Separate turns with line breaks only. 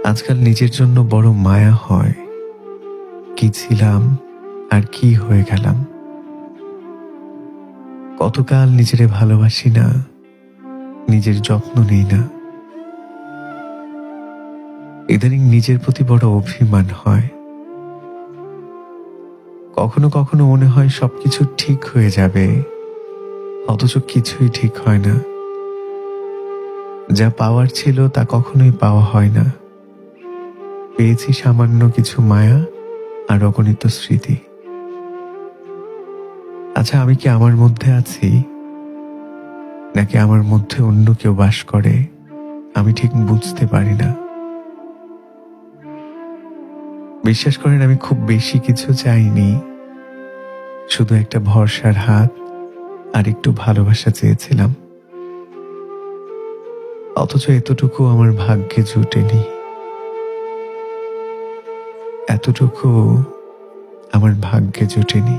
আজকাল নিজের জন্য বড় মায়া হয়। কি ছিলাম আর কি হয়ে গেলাম। কতকাল নিজেরে ভালোবাসি না, নিজের যত্ন নেই না। ইদানিং নিজের প্রতি বড় অভিমান হয়। কখনো কখনো মনে হয় সবকিছু ঠিক হয়ে যাবে, অথচ কিছুই ঠিক হয় না। যা পাওয়ার ছিল তা কখনোই পাওয়া হয় না। পেয়েছি সামান্য কিছু মায়া আর অগণিত স্মৃতি। আচ্ছা, আমি কি আমার মধ্যে আছি, নাকি আমার মধ্যে অন্য কেউ বাস করে? আমি ঠিক বুঝতে পারি না। বিশ্বাস করেন, আমি খুব বেশি কিছু চাইনি। শুধু একটা ভরসার হাত আর একটু ভালোবাসা চেয়েছিলাম। অথচ এতটুকু আমার ভাগ্যে জুটেনি। এতটুকু আমার ভাগ্যে জুটেনি।